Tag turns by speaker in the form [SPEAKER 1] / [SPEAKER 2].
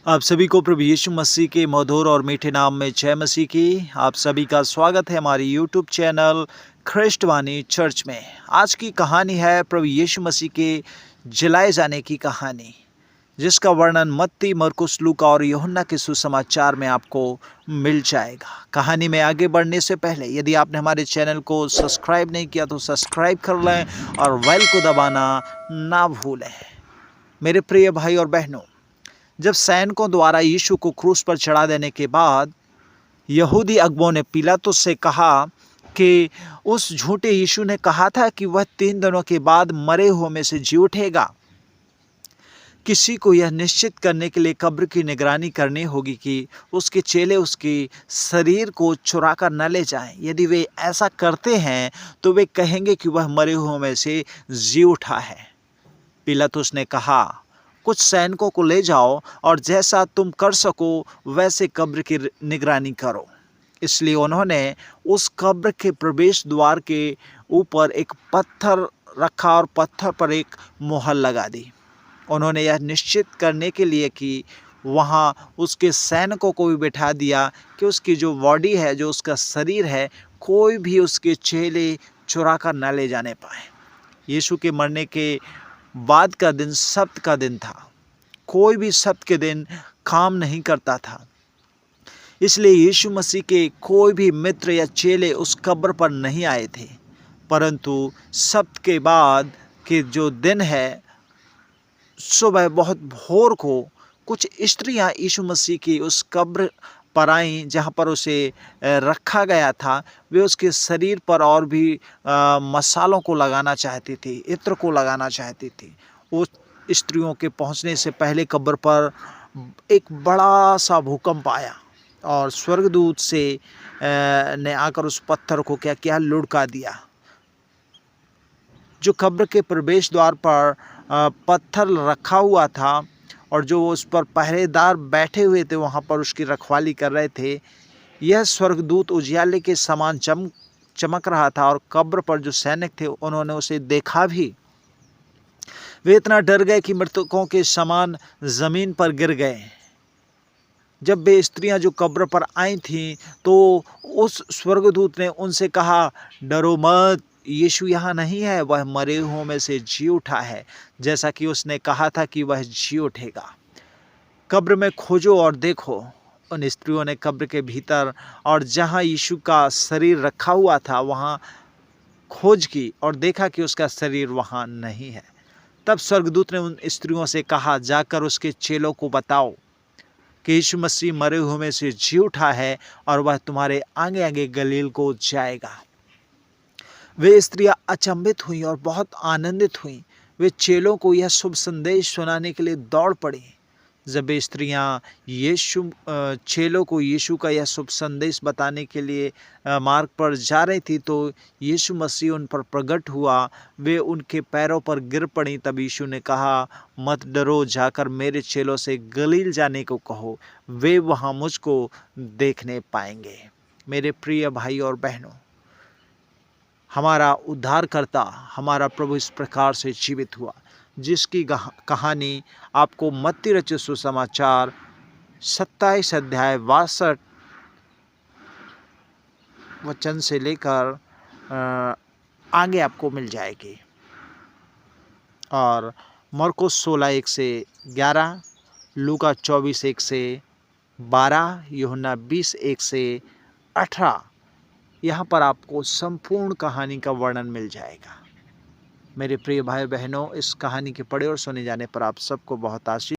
[SPEAKER 1] आप सभी को प्रभु यीशु मसीह के मधुर और मीठे नाम में जय मसीह की। आप सभी का स्वागत है हमारी यूट्यूब चैनल ख्रिस्टवानी चर्च में। आज की कहानी है प्रभु यीशु मसीह के जलाए जाने की कहानी, जिसका वर्णन मत्ती, मरकुस, लूका और यूहन्ना के सुसमाचार में आपको मिल जाएगा। कहानी में आगे बढ़ने से पहले यदि आपने हमारे चैनल को सब्सक्राइब नहीं किया तो सब्सक्राइब कर लें और बेल को दबाना ना भूलें। मेरे प्रिय भाई और बहनों, जब सैनिकों द्वारा यीशु को क्रूस पर चढ़ा देने के बाद यहूदी अगुओं ने पिलातुस से कहा कि उस झूठे यीशु ने कहा था कि वह 3 दिनों के बाद मरे हुए में से जी उठेगा। किसी को यह निश्चित करने के लिए कब्र की निगरानी करनी होगी कि उसके चेले उसके शरीर को चुरा कर न ले जाएं। यदि वे ऐसा करते हैं तो वे कहेंगे कि वह मरे हुए में से जी उठा है। पिलातुस ने कहा, कुछ सैनिकों को ले जाओ और जैसा तुम कर सको वैसे कब्र की निगरानी करो। इसलिए उन्होंने उस कब्र के प्रवेश द्वार के ऊपर एक पत्थर रखा और पत्थर पर एक मुहर लगा दी। उन्होंने यह निश्चित करने के लिए कि वहाँ उसके सैनिकों को भी बैठा दिया कि उसकी जो बॉडी है, जो उसका शरीर है, कोई भी उसके चेले चुरा कर न ले जाने पाए। यीशु के मरने के बाद का दिन सब्त का दिन था। कोई भी सब्त के दिन काम नहीं करता था। इसलिए यीशु मसीह के कोई भी मित्र या चेले उस कब्र पर नहीं आए थे। परंतु सब्त के बाद के जो दिन है, सुबह बहुत भोर को कुछ स्त्रियां यीशु मसीह की उस कब्र पर आईं जहाँ पर उसे रखा गया था। वे उसके शरीर पर और भी मसालों को लगाना चाहती थी, इत्र को लगाना चाहती थी। उस स्त्रियों के पहुँचने से पहले कब्र पर एक बड़ा सा भूकंप आया और स्वर्गदूत से ने आकर उस पत्थर को क्या किया, लुढ़का दिया। जो कब्र के प्रवेश द्वार पर पत्थर रखा हुआ था और जो उस पर पहरेदार बैठे हुए थे, वहाँ पर उसकी रखवाली कर रहे थे, यह स्वर्गदूत उजियाले के समान चमक रहा था। और कब्र पर जो सैनिक थे उन्होंने उसे देखा भी। वे इतना डर गए कि मृतकों के समान ज़मीन पर गिर गए। जब वे स्त्रियां जो कब्र पर आई थीं तो उस स्वर्गदूत ने उनसे कहा, डरो मत, यीशु यहाँ नहीं है, वह मरे हुओं में से जी उठा है, जैसा कि उसने कहा था कि वह जी उठेगा। कब्र में खोजो और देखो। उन स्त्रियों ने कब्र के भीतर और जहाँ यीशु का शरीर रखा हुआ था वहाँ खोज की और देखा कि उसका शरीर वहाँ नहीं है। तब स्वर्गदूत ने उन स्त्रियों से कहा, जाकर उसके चेलों को बताओ कि यीशु मसीह मरे हुए में से जी उठा है और वह तुम्हारे आगे आगे गलील को जाएगा। वे स्त्रियां अचंभित हुईं और बहुत आनंदित हुईं। वे चेलों को यह शुभ संदेश सुनाने के लिए दौड़ पड़ी। जब वे स्त्रियां चेलों को यीशु का यह शुभ संदेश बताने के लिए मार्ग पर जा रही थी तो यीशु मसीह उन पर प्रकट हुआ। वे उनके पैरों पर गिर पड़ी। तब यीशु ने कहा, मत डरो, जाकर मेरे चेलों से गलील जाने को कहो, वे वहाँ मुझको देखने पाएंगे। मेरे प्रिय भाई और बहनों, हमारा उद्धारकर्ता, हमारा प्रभु इस प्रकार से जीवित हुआ, जिसकी कहानी आपको मत्ती रचित सुसमाचार 27 अध्याय 62 वचन से लेकर आगे आपको मिल जाएगी। और मरकुस 16:1 से 11, लूका 24:1 से 12, यूहन्ना 20:1 से 18, यहाँ पर आपको संपूर्ण कहानी का वर्णन मिल जाएगा। मेरे प्रिय भाई बहनों, इस कहानी के पढ़े और सुने जाने पर आप सबको बहुत आशीष